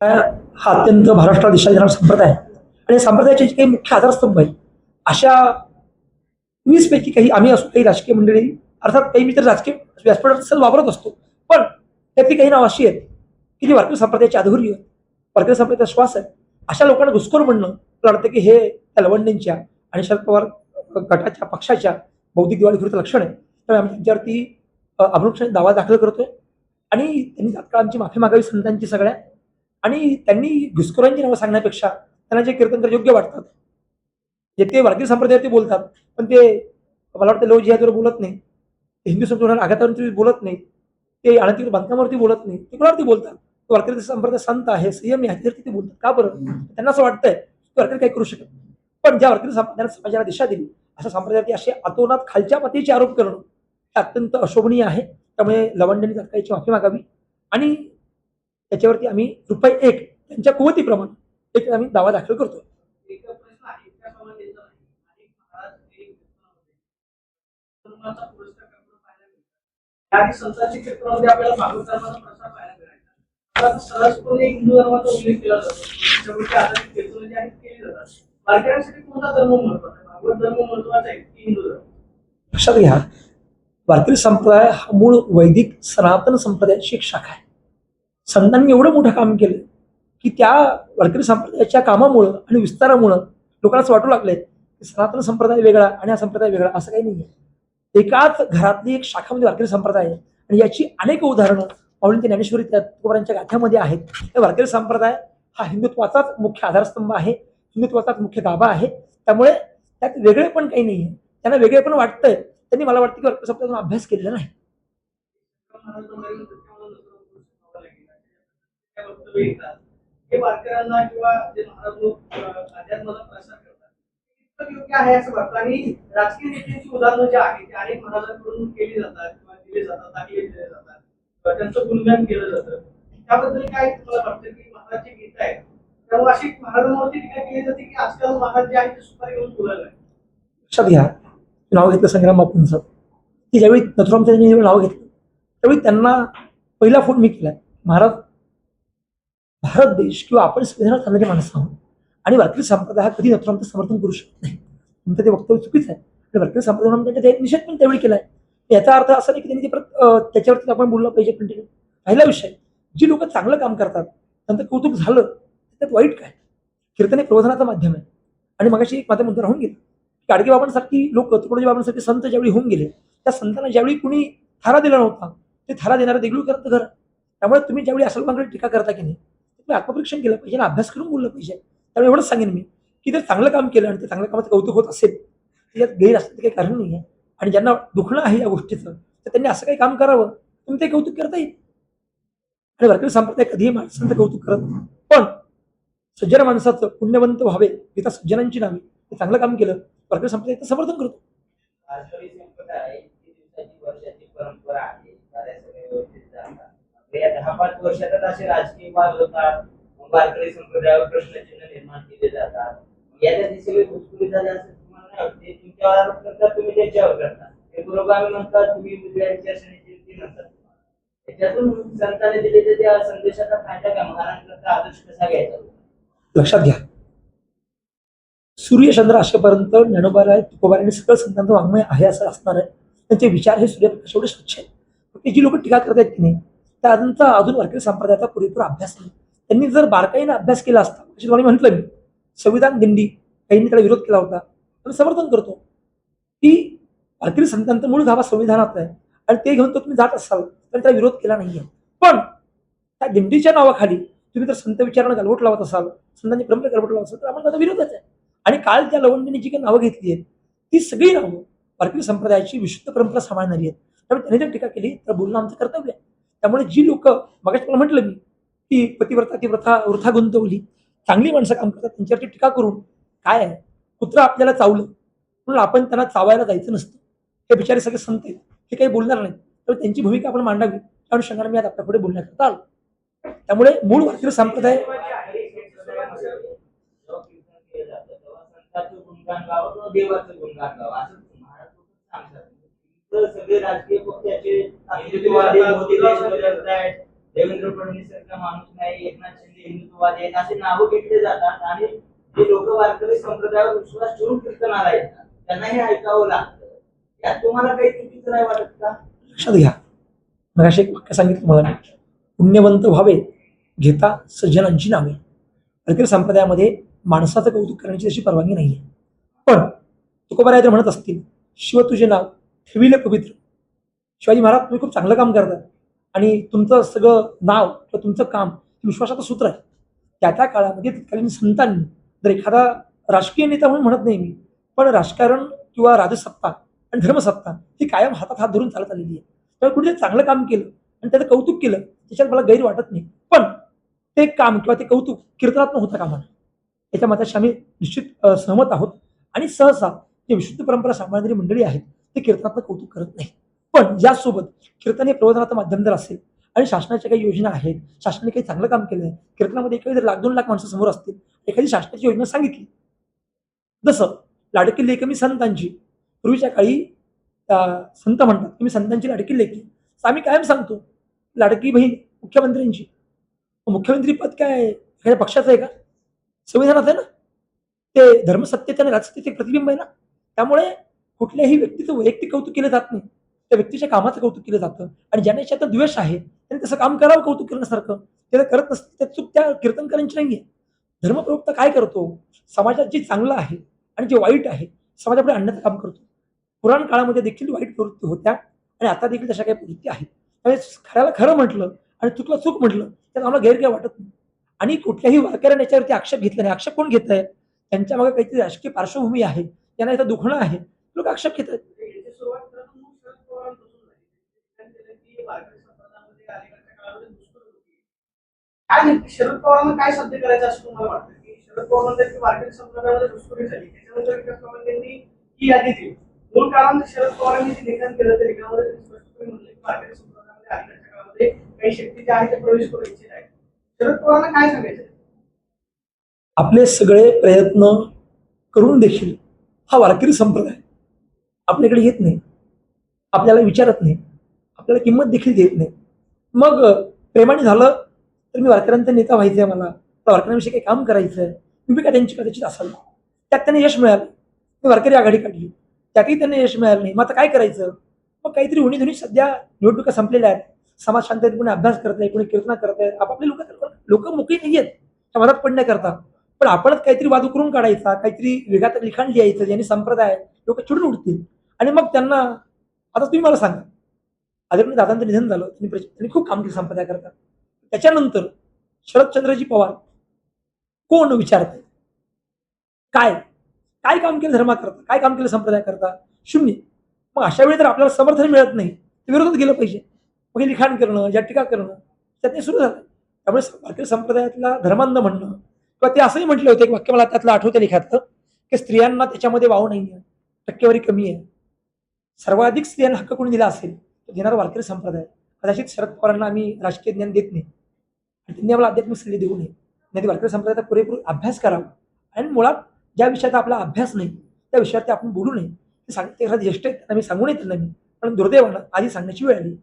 हा अत्यंत महाराष्ट्राला दिशा देणारा संप्रदाय आहे आणि या संप्रदायाचे जे काही मुख्य आधारस्तंभ आहेत अशा 20 पैकी काही आम्ही असो, काही राजकीय मंडळी, अर्थात काही मी तर राजकीय व्यासपीठ वापरत असतो, पण त्यातली काही नाव अशी आहेत की जी वारकरी संप्रदायाची अधोरी आहेत, वारकरी संप्रदायाचा श्वास आहे. अशा लोकांना घुसखोर म्हणणं मला वाटतं की हे त्या लवंडेंच्या आणि शरद पवार गटाच्या पक्षाच्या बौद्धिक दिवाळीखोरीचं लक्षण आहे. त्यामुळे आम्ही त्यांच्यावरती अमृतक्षण दावा दाखल करतोय आणि त्यांनी तात्काळ आमची माफी मागावी संतांची सगळ्या. आणि त्यांनी घुसखोरांची नावं सांगण्यापेक्षा त्यांना जे कीर्तनकर योग्य वाटतात, जे ते वारकरी संप्रदायावरती बोलतात, पण ते मला वाटतं लव जिहादवर बोलत नाही, ते हिंदू संस्कृतीवर आघातावरती बोलत नाही, ते अनधिकृत बांधकामावरती बोलत नाही, ते कोणावरती बोलतात? तो वारकरी संप्रदाय संत आहे, संयमी आहे, त्यावरती ते बोलतात. का बरं? त्यांना असं वाटतंय की वारकरी काही करू शकत नाही. पण ज्या वारकरी संप्रदायाने समाजाला दिशा दिली, अशा संप्रदायावरती असे अतोनात खालच्या पातळीचे आरोप करणं हे अत्यंत अशोभनीय आहे. त्यामुळे लवंडेंनी तात्काळ याची माफी मागावी आणि त्याच्यावरती आम्ही ₹1 त्यांच्या कुवतीप्रमाणे एक आम्ही दावा दाखल करतो. संतांची कीर्तनामध्ये आपल्याला भागवत धर्माचा प्रसार पाहायला मिळाला. आता सहजपणे हिंदू धर्माचा उल्लेख केला जातो. त्याच्यामुळे आधारित कीर्तन जे आहेत केली जातात. वारकऱ्यांसाठी कोणता धर्म महत्वाचा आहे? भागवत धर्म महत्वाचा आहे की हिंदू धर्म? लक्षात घ्या, वारकरी संप्रदाय हा मूळ वैदिक सनातन संप्रदायाची एक शाखा आहे. संतांनी एवढं मोठं काम केलं की त्या वारकरी संप्रदायाच्या कामामुळं आणि विस्तारामुळं लोकांना असं वाटू लागलंय की सनातन संप्रदाय वेगळा आणि हा संप्रदाय वेगळा, असं काही नाही आहे. एकाच घरातली एक शाखा म्हणजे वारकरी संप्रदाय आहे आणि याची अनेक उदाहरणं माऊलींच्या ज्ञानेश्वरी तुकोबारांच्या गाथ्यामध्ये आहेत. तर वारकरी संप्रदाय हा हिंदुत्वाचाच मुख्य आधारस्तंभ आहे, हिंदुत्वाचाच मुख्य गाभा आहे. त्यामुळे त्यात वेगळे पण काही नाही आहे. त्यांना वेगळे पण वाटतंय, त्यांनी मला वाटतं की वारकरी संप्रदायातून अभ्यास केलेला नाही. हे वारकऱ्यांना किंवा जे महाराज लोक अध्यात्माचा प्रसार करतात इतकं योग्य आहे असं वाटतं. आणि राजकीय नेत्यांची उदाहरणं जी आहेत ती अनेक महाराजांकडून केली जातात किंवा दिले जातात, दाखले दिले जातात किंवा त्यांचं गुणगान केलं जातं. त्याबद्दल काय तुम्हाला वाटतं की महाराज जे गीत आहेत त्यामुळे अशी महाराजांवरती टीका केली जाते की आजकाल महाराज जे आहेत ते सुपारी घेऊन बोलायला आहे. लक्षात घ्या, नाव घेतलं संग्राम बापूंचं, की ज्यावेळी नथुरामचं ज्यावेळी नाव घेतलं त्यावेळी त्यांना पहिला फोन मी केलाय, महाराज भारत देश किंवा आपण संविधानात चालणारी माणसं आहोत आणि वारकरी संप्रदाय हा कधी नथुरामचं समर्थन करू शकत नाही. तुमचं ते वक्तव्य चुकीचं आहे आणि वारकरी संप्रदायाने त्यांचा निषेध पण त्यावेळी केलाय. याचा अर्थ असा नाही की त्यांनी त्याच्यावरती आपण बोललं पाहिजे कंटिन्यू. पहिला विषय, जी लोक चांगलं काम करतात त्यांचं कौतुक झालं त्यात वाईट काय? कीर्तन हे प्रबोधनाचं माध्यम आहे. आणि मगाशी एक माझा मुद्दा राहून गेला, गाडगे बाबांसारखी लोक, तुकडोजी बाबांसारखे संत ज्यावेळी होऊन गेले, त्या संतांना ज्यावेळी कुणी थारा दिला नव्हता, ते थारा देणारं देगलूरकरांचं घर. त्यामुळे तुम्ही ज्यावेळी अशा लोकांकडे टीका करता की नाही, तुम्ही आत्मपरीक्षण केलं पाहिजे आणि अभ्यास करून बोललं पाहिजे. त्यामुळे एवढंच सांगेन मी की जर चांगलं काम केलं आणि ते चांगल्या कामाचं कौतुक होत असेल त्याच्यात गैर असण्याचं काही कारण नाही आहे. आणि ज्यांना दुखणं आहे या गोष्टीचं तर त्यांनी असं काही काम करावं, तुम्ही ते कौतुक करता येईल. आणि वारकरी संप्रदाय कधीही माणसांचं कौतुक करत नाही. पण सज्जन माणसाचं पुण्यवंत व्हावे तिथं सज्जनांची नावे, ते चांगलं काम केलं वारकरी संप्रदायाचं समर्थन करतो. वारकरी संप्रदाय किती दिवसाची वर्षाची परंपरा आहे. बऱ्याच सगळ्या व्यवस्थित चालतात. या 10-5 वर्षातच असे राजकीय वाद होतात. वारकरी संप्रदायावर प्रश्नचिन्ह निर्माण केले जातात. याच्या दिशेने घुसखोरी झाली असं तुम्हाला नाही वाटत? तुमच्यावर आरोप करतात, तुम्ही त्याच्यावर करता. ते पुरोगामी म्हणतात, तुम्ही उजव्यांच्या श्रेणीचे म्हणतात. त्याच्यातून संतांनी दिलेल्या त्या संदेशाचा फायदा काय? महाराष्ट्राचा आदर्श कसा घ्यायचा? लक्षात घ्या, सूर्यचंद्र असेपर्यंत ज्ञानोबाराय तुकोबाराय सगळं संतांचं वाङ्मय आहे असं असणार आहे. त्यांचे विचार हे सूर्यप्रकाश एवढे स्वच्छ आहेत. ते जी लोक टीका करतात की नाही त्यांचा अजून वारकरी संप्रदायाचा पुरेपूर अभ्यास नाही. त्यांनी जर बारकाईने अभ्यास केला असता, तुम्हाला म्हटलं मी संविधान दिंडी काहींनी त्याला विरोध केला होता, तर समर्थन करतो की वारकरी संतांचा मूळ गाभा संविधानात आहे आणि ते घेऊन तो तुम्ही जात असाल तर त्याला विरोध केला नाहीये. पण त्या दिंडीच्या नावाखाली तुम्ही जर संत विचारांना गालबोट लावत असाल, संतांची परंपरा गालबोट लावत असाल तर आपण त्याचा विरोधच आहे. आणि काल त्या लवंडीने जी काही नावं घेतली आहेत ती सगळी नावं वारकरी संप्रदायाची विशुद्ध परंपरा सांभाळणारी आहेत. त्यामुळे त्यांनी जर टीका केली तर बोलणं आमचं कर्तव्य आहे. त्यामुळे जी लोक मगाशी तुम्हाला म्हटलं मी की पतिव्रता ती व्रथा वृथा गुंतवली, चांगली माणसं काम करतात त्यांच्यावरती टीका करून काय आहे? कुत्रा आपल्याला चावलं म्हणून आपण त्यांना चावायला जायचं नसतं. हे बिचारे सगळे संत आहेत, हे काही बोलणार नाहीत. तर त्यांची भूमिका आपण मांडावी त्या अनुषंगाने मी आज आपल्या पुढे बोलण्याकरता आलो. त्यामुळे मूळ वारकरी संप्रदाय देवाचं गुणगान गावं असं महाराज सांगतात. तर सगळे राजकीय पक्षाचे हिंदुत्ववादी मोदी देश बदलतायत, देवेंद्र फडणवीस सारखा माणूस नाही, एकनाथ शिंदे हिंदुत्ववादी आहेत असे नावं घेतले जातात आणि जे लोक वारकरी संप्रदायावर विश्वास ठेवून कीर्तनाला येतात त्यांना हे ऐकावं लागतं. यात तुम्हाला काही चुकीचं नाही वाटत का? लक्षात घ्या, मगाशी एक वाक्य सांगितलं मला, पुण्यवंत व्हावे घेता सज्जनांची नावे. वारकरी संप्रदायामध्ये माणसाचं कौतुक करण्याची तशी परवानगी नाहीये. पण तुकोबाराय तर म्हणत असतील, शिव तुझे नाव ठेविले पवित्र. शिवाजी महाराज तुम्ही खूप चांगलं काम करतात आणि तुमचं सगळं नाव किंवा तुमचं काम हे विश्वासाचं सूत्र आहे. त्या त्या काळामध्ये तत्कालीन संतांनी जर एखादा राजकीय नेता म्हणून म्हणत नाही मी, पण राजकारण किंवा राजसत्ता आणि धर्मसत्ता ही कायम हातात हात धरून चालत आलेली आहे. त्यामुळे कुठे चांगलं काम केलं आणि त्याचं कौतुक केलं त्याच्यात मला गैर वाटत नाही. पण ते काम किंवा ते कौतुक कीर्तनात्मक होता कामा नये. याच्या मताशी आम्ही निश्चित सहमत आहोत. आणि सहसा जे विशुद्ध परंपरा सांभाळणारी मंडळी आहेत ते कीर्तनात्मक कौतुक करत नाही. पण यासोबत कीर्तन हे प्रबोधनाचं माध्यम जर असेल आणि शासनाच्या काही योजना आहेत, शासनाने काही चांगलं काम केलं आहे, कीर्तनामध्ये एखादी जर 1,00,000-2,00,000 माणसं समोर असतील, एखादी शासनाची योजना सांगितली, जसं लाडकी लेक मी संतांची, पूर्वीच्या काळी संत म्हणतात की मी संतांची लाडकी लेकी, तर आम्ही कायम सांगतो लाडकी बहीण मुख्यमंत्र्यांची. मुख्यमंत्री पद काय एखाद्या पक्षाचं आहे का? संविधानात आहे ना. ते धर्मसत्तेचं आणि राजसत्तेचे प्रतिबिंब आहे ना. त्यामुळे कुठल्याही व्यक्तीचं वैयक्तिक कौतुक केलं जात नाही, त्या व्यक्तीच्या कामाचं कौतुक केलं जातं. आणि ज्यांना याच्यात द्वेष आहे त्यांनी तसं काम करावं कौतुक करण्यासारखं. ते करत नसते त्या चूक त्या कीर्तनकारांची नाहीये. धर्मप्रवक्ता काय करतो, समाजात जे चांगलं आहे आणि जे वाईट आहे समाजापुढे आणण्याचं काम करतो. पुराण काळामध्ये देखील वाईट प्रवृत्ती होत्या आणि आता देखील तशा काही प्रवृत्ती आहेत. त्यामुळे खऱ्याला खरं म्हटलं आणि चुकला चूक म्हटलं त्यात आम्हाला गैर काय वाटत नाही. आणि कुठल्याही वारकऱ्याने याच्यावरती आक्षेप घेतला नाही. आक्षेप कोण घेत आहे? त्यांच्या मागे काहीतरी राजकीय पार्श्वभूमी आहे, त्यांना याचं दुखणं आहे, लोक आक्षेप घेत आहेत. याची सुरुवात खरं तर मग शरद पवारांपासून झाली. त्यांनी केलं की वारकरी संप्रदायामध्ये अलीकडच्या काळामध्ये घुसखोरी होती. काय नेमकी शरद पवारांना काय साध्य करायचं असं तुम्हाला वाटतं की शरद पवार म्हणतात की वारकरी संप्रदायामध्ये घुसखोरी झाली, त्याच्यानंतर विकास कामांनी ही यादी दिली. मूळ कारण शरद पवारांनी जे लेखन केलं त्या लेखनामध्ये त्यांनी स्पष्टपणे म्हटलं की वारकरी संप्रदायामध्ये अलीकडच्या काळामध्ये काही शक्ती ज्या आहेत त्या प्रवेश करू इच्छित आहेत. शरद पवारांना काय सांगायचं? आपले सगळे प्रयत्न करून देखील हा वारकरी संप्रदाय आपल्याकडे येत नाही, आपल्याला विचारत नाही, आपल्याला किंमत देखील देत नाही. मग प्रेमाने झालं तर मी वारकऱ्यांचा नेता व्हायचं आहे, मला वारकऱ्यांविषयी काही काम करायचं आहे, भूमिका त्यांची कदाचित असावी. त्यात त्यांनी यश मिळालं, मी वारकरी आघाडी काढली, त्यातही त्यांना यश मिळालं नाही. मग आता काय करायचं? मग काहीतरी उणी सध्या निवडणुका संपलेल्या आहेत, समाज शांततेत कोणी अभ्यास करत आहे, कोणी कीर्तना करत आहे, आपापले लोक मोकळी नाही आहेत त्या मनात पडण्याकरता. पण आपणच काहीतरी वाद करून काढायचा, काहीतरी वेगात लिखाण लिहायचं ज्यांनी संप्रदाय लोक चिडून उठतील. आणि मग त्यांना, आता तुम्ही मला सांगा, आदरणीय दादांचं निधन झालं, त्यांनी खूप काम केलं संप्रदायाकरता. त्याच्यानंतर शरदचंद्रजी पवार कोण विचारते? काय काय काम केलं धर्माकरता, काय काम केलं संप्रदायाकरता? शून्य. मग अशा वेळी जर आपल्याला समर्थन मिळत नाही तर विरोधात गेलं पाहिजे. मग हे लिखाण करणं, या टीका करणं त्यात सुरू झालं. त्यामुळे वारकरी संप्रदायातला धर्मांध म्हणणं, किंवा ते असंही म्हटलं होतं, एक वाक्य मला त्यातलं आठवतं लिखातलं, की स्त्रियांना त्याच्यामध्ये वाव नाही आहे, टक्केवारी कमी आहे. सर्वाधिक स्त्रियांना हक्क कोणी दिला असेल तर देणारा वारकरी संप्रदाय. कदाचित शरद पवारांना आम्ही राजकीय ज्ञान देत नाही आणि त्यांनी आम्हाला आध्यात्मिक सल्ले देऊ नये. नाही, वारकरी संप्रदायाचा पुरेपूर अभ्यास करावा आणि मुळात ज्या विषयाचा आपला अभ्यास नाही त्या विषयावरती आपण बोलू नये. ते सांगते एखादा ज्येष्ठ आहेत त्यांना मी सांगू नये त्यांना मी, पण दुर्दैवानं आधी सांगण्याची वेळ आली.